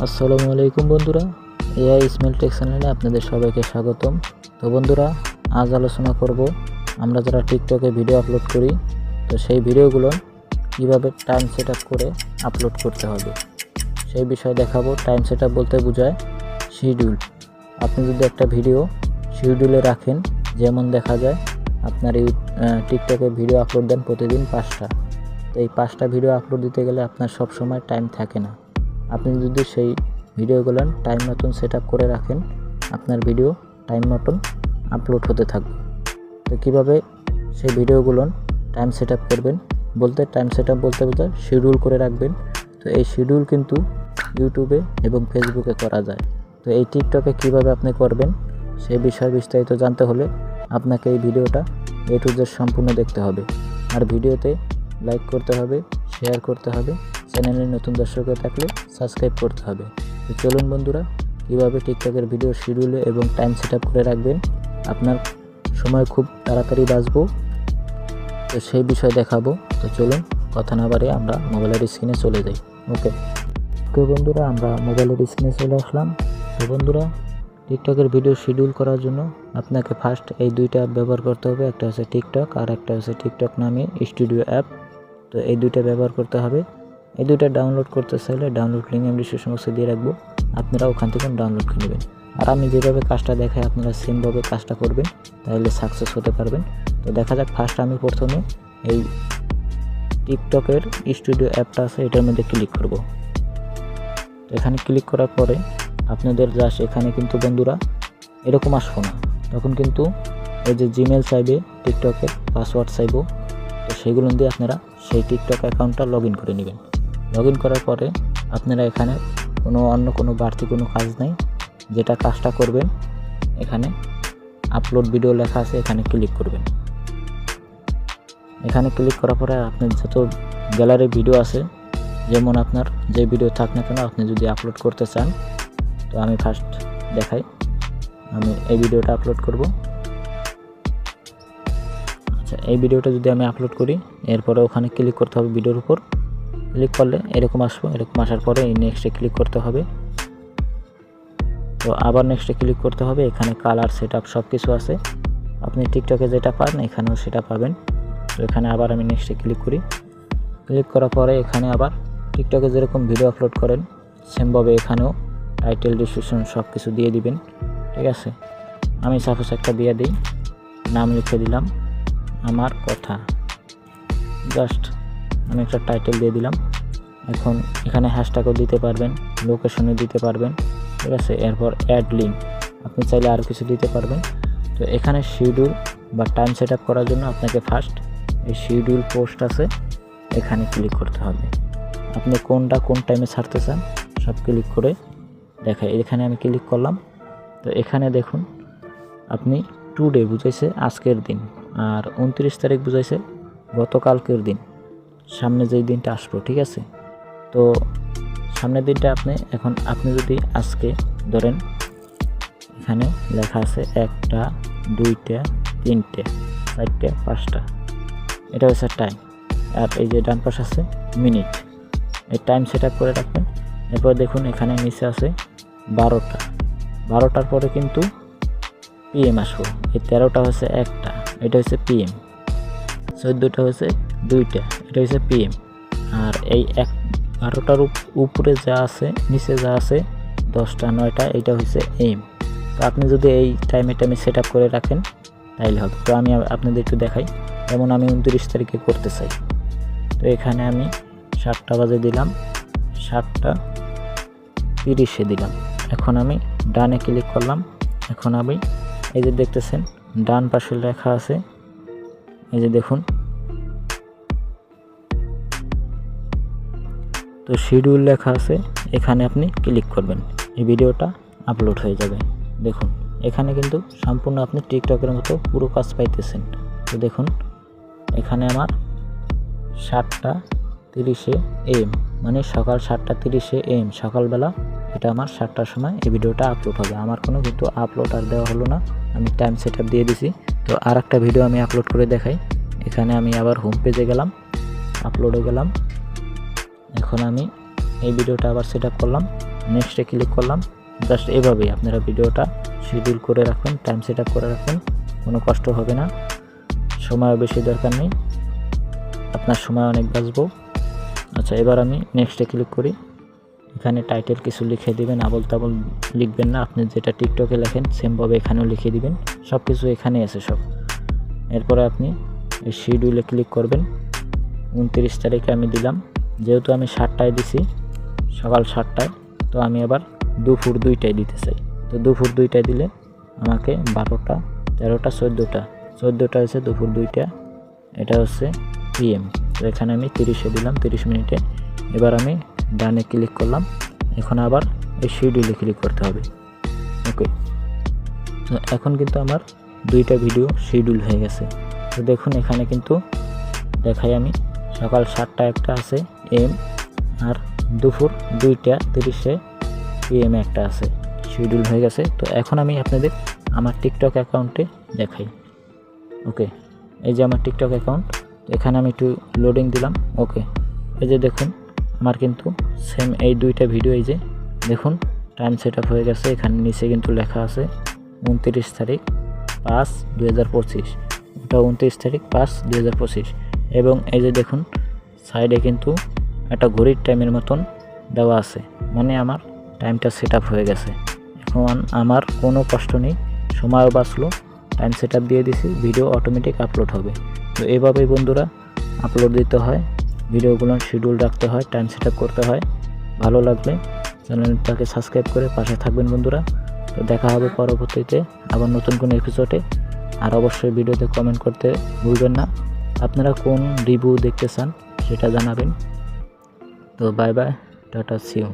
আসসালামু আলাইকুম বন্ধুরা, এআই ইসমাইল টেক চ্যানেলে আপনাদের সবাইকে স্বাগতম। তো বন্ধুরা, আজ আলোচনা করব আমরা যারা টিকটকে ভিডিও আপলোড করি, তো সেই ভিডিওগুলো কিভাবে টাইম সেট আপ করে আপলোড করতে হবে সেই বিষয়ে দেখাবো। টাইম সেট আপ বলতে বোঝায় শিডিউল। আপনি যদি একটা ভিডিও শিডিউলে রাখেন, যেমন দেখা যায় আপনার এই টিকটকে ভিডিও আপলোড দেন প্রতিদিন 5টা, তো এই 5টা ভিডিও আপলোড দিতে গেলে আপনার সব সময় টাইম থাকে না। আপনি যদি সেই ভিডিওগুলো টাইম মতন সেট আপ করে রাখেন, আপনার ভিডিও টাইম মতন আপলোড হতে থাকবে। তো কীভাবে সেই ভিডিওগুলো টাইম সেট আপ করবেন টাইম সেট আপ বলতে বোঝায় শিডিউল করে রাখবেন। তো এই শিডিউল কিন্তু ইউটিউবে এবং ফেসবুকে করা যায়। তো এই টিকটকে কীভাবে আপনি করবেন সেই বিষয়ে বিস্তারিত জানতে হলে আপনাকে এই ভিডিওটা এ টু জেড সম্পূর্ণ দেখতে হবে। আর ভিডিওতে লাইক করতে হবে, শেয়ার করতে হবে, চ্যানেলের নতুন দর্শক থাকলে সাবস্ক্রাইব করতে হবে। তো চলুন বন্ধুরা, কীভাবে টিকটকের ভিডিও শিডিউলে এবং টাইম সেট আপ করে রাখবেন, আপনার সময় খুব তাড়াতাড়ি বাঁচবো, তো সেই বিষয় দেখাবো। তো চলুন কথা না বাড়িয়ে আমরা মোবাইলের স্ক্রিনে চলে যাই। ওকে বন্ধুরা, আমরা মোবাইলের স্ক্রিনে চলে আসলাম। তো বন্ধুরা, টিকটকের ভিডিও শিডিউল করার জন্য আপনাকে ফার্স্ট এই দুইটা অ্যাপ ব্যবহার করতে হবে। একটা হচ্ছে টিকটক আর একটা হচ্ছে টিকটক নামে স্টুডিও অ্যাপ। তো এই দুইটা ব্যবহার করতে হবে। এই দুইটা ডাউনলোড করতে চাইলে ডাউনলোড লিঙ্ক আমি ডিসক্রিপশন বক্সে দিয়ে রাখবো, আপনারা ওখান থেকে ডাউনলোড করে নেবেন। আর আমি যেভাবে কাজটা দেখাই আপনারা সেমভাবে কাজটা করবেন, তাহলে সাকসেস হতে পারবেন। তো দেখা যাক, ফার্স্ট আমি প্রথমে এই টিকটকের স্টুডিও অ্যাপটা আছে এটার মধ্যে ক্লিক করব। তো এখানে ক্লিক করার পরে আপনাদের জাস্ট এখানে কিন্তু বন্ধুরা এরকম আসবো না, তখন কিন্তু এই যে জিমেল চাইবে, টিকটকের পাসওয়ার্ড চাইবো, তো সেইগুলো দিয়ে আপনারা সেই টিকটক অ্যাকাউন্টটা লগ ইন করে নেবেন। লগ ইন করার পরে আপনারা এখানে অন্য কোনো বাড়তি কোনো কাজ নেই, যেটা কাজটা করবেন এখানে আপলোড ভিডিও লেখা আছে, এখানে ক্লিক করবেন। এখানে ক্লিক করার পরে আপনার যত গ্যালারি ভিডিও আছে, যেমন আপনার যে ভিডিও থাক না কেন আপনি যদি আপলোড করতে চান, তো আমি ফার্স্ট দেখাই, আমি এই ভিডিওটা আপলোড করব। আচ্ছা, এই ভিডিওটা যদি আমি আপলোড করি, এরপরে ওখানে ক্লিক করতে হবে, ভিডিওর উপর ক্লিক করলে এরকম আসবো। এরকম আসার পরে এই নেক্সটে ক্লিক করতে হবে। তো আবার নেক্সটে ক্লিক করতে হবে। এখানে কালার সেট আপ সব কিছু আছে, আপনি টিকটকে যেটা পান এখানেও সেটা পাবেন। তো এখানে আবার আমি নেক্সটে ক্লিক করি। ক্লিক করার পরে এখানে আবার টিকটকে যেরকম ভিডিও আপলোড করেন সেমভাবে এখানেও টাইটেল ডিসক্রিপশন সব কিছু দিয়ে দিবেন, ঠিক আছে। আমি সাপোজ একটা দিয়ে দিই, নাম লিখে দিলাম আমার কথা, জাস্ট আমি একটা টাইটেল দিয়ে দিলাম। এখন এখানে হ্যাশট্যাগও দিতে পারবেন, লোকেশনে দিতে পারবেন, ঠিক আছে। এরপর অ্যাড লিঙ্ক, আপনি চাইলে আরও কিছু দিতে পারবেন। তো এখানে শিডিউল বা টাইম সেট আপ করার জন্য আপনাকে ফার্স্ট এই শিডিউল পোস্ট আছে এখানে ক্লিক করতে হবে। আপনি কোনটা কোন টাইমে ছাড়তে চান সব ক্লিক করে দেখায়, এখানে আমি ক্লিক করলাম। তো এখানে দেখুন আপনি টুডে বুঝাইছে আজকের দিন, আর 29 তারিখ বুঝাইছে গতকালকের দিন, সামনে যেই দিনটা আসবো, ঠিক আছে। তো সামনের দিনটা আপনি যদি আজকে ধরেন, এখানে লেখা আছে 1টা 2টা 3টে 4টে 5টা, এটা হচ্ছে টাইম। আর এই যে ডান পাশে আছে মিনিট, এই টাইম সেট আপ করে রাখবেন। এরপর দেখুন এখানে নিচে আছে 12টার পরে কিন্তু পিএম আসবো। এই 13টা হচ্ছে 1টা, এটা হচ্ছে পিএম। 14টা হচ্ছে 2টা, এটা হচ্ছে পিএম। আর এই 12টার উপরে যা আছে, নিচে যা আছে 10টা 9টা, এটা হচ্ছে এম। তো আপনি যদি এই টাইমে সেট আপ করে রাখেন তাইলে হবে। তো আমি আপনাদের একটু দেখাই, যেমন আমি 29 তারিখে করতে চাই। তো এখানে আমি 7টা বাজে দিলাম, 7টা 30-এ দিলাম। এখন আমি ডানে ক্লিক করলাম। এখন আমি এই যে দেখতেছেন ডান পাশে লেখা আছে, এই যে দেখুন, তো শিডিউল লেখা আছে, এখানে আপনি ক্লিক করবেন, এই ভিডিওটা আপলোড হয়ে যাবে। দেখুন এখানে কিন্তু সম্পূর্ণ আপনি টিকটকের মতো পুরো কাজ পাইতেছেন। তো দেখুন এখানে আমার 7টা 30-এ AM, মানে সকাল 7টা 30-এ AM, সকালবেলা, এটা আমার 7টার সময় এই ভিডিওটা আপলোড হবে। আমার কোনো কিন্তু আপলোড আর দেওয়া হলো না, আমি টাইম সেট আপ দিয়ে দিছি। তো আর একটা ভিডিও আমি আপলোড করে দেখাই। এখানে আমি আবার হোম পেজে গেলাম, আপলোডে গেলাম। এখন আমি এই ভিডিওটা আবার সেট আপ করলাম। নেক্সটে ক্লিক করলাম। জাস্ট এভাবেই আপনারা ভিডিওটা শিডিউল করে রাখবেন, টাইম সেট আপ করে রাখবেন, কোনো কষ্ট হবে না, সময় বেশি দরকার নেই, আপনার সময় অনেক বাঁচবো। আচ্ছা, এবার আমি নেক্সটে ক্লিক করি। এখানে টাইটেল কিছু লিখে দিবেন, আবল তাবল লিখবেন না, আপনি যেটা টিকটকে লেখেন সেমভাবে এখানেও লিখে দিবেন, সব কিছু এখানে আছে সব। এরপরে আপনি এই শিডিউলে ক্লিক করবেন। 29 তারিখে আমি দিলাম, যেহেতু আমি 7টায় দিছি, সকাল 7টায়, তো আমি আবার দুপুর 2টায় দিতে চাই। তো দুপুর 2টায় দিলে আমাকে 12টা, 13টা, 14টা হচ্ছে দুপুর 2টা, এটা হচ্ছে PM। তো এখানে আমি 30-এ দিলাম, 30 মিনিটে। এবার আমি ডানে ক্লিক করলাম। এখন আবার এই শিডিউলে ক্লিক করতে হবে। ওকে, তো এখন কিন্তু আমার 2টা ভিডিও শিডিউল হয়ে গেছে। তো দেখুন এখানে কিন্তু দেখাই আমি, সকাল 7টায় একটা আছে AM, আর দুপুর 2টা 30-এ PM একটা আছে, শিডিউল হয়ে গেছে। তো এখন আমি আপনাদের আমার টিকটক অ্যাকাউন্টে দেখাই। ওকে, এই যে আমার টিকটক অ্যাকাউন্ট, এখানে আমি একটু লোডিং দিলাম। ওকে, এই যে দেখুন আমার কিন্তু সেম এই 2টা ভিডিও, এই যে দেখুন টাইম সেট আপ হয়ে গেছে। এখানে নিচে কিন্তু লেখা আছে 29 তারিখ 5, 2025, ওটা 29 তারিখ 5, 2025। এবং এই যে দেখুন সাইডে কিন্তু একটা ঘড়ির টাইমের মতন দেওয়া আছে, মানে আমার টাইমটা সেট আপ হয়ে গেছে। এখন আমার কোনো কষ্ট নেই, সময়ও বাঁচলো, টাইম সেট আপ দিয়ে দিছি, ভিডিও অটোমেটিক আপলোড হবে। তো এভাবেই বন্ধুরা আপলোড দিতে হয়, ভিডিওগুলো শিডিউল রাখতে হয়, টাইম সেট আপ করতে হয়। ভালো লাগলে চ্যানেলটাকে সাবস্ক্রাইব করে পাশে থাকবেন বন্ধুরা। তো দেখা হবে পরবর্তীতে আবার নতুন কোনো এপিসোডে। আর অবশ্যই ভিডিওতে কমেন্ট করতে ভুলবেন না, আপনারা কোন রিভিউ দেখতে চান সেটা জানাবেন। তো বাই বাই, টাটা, সি ইউ।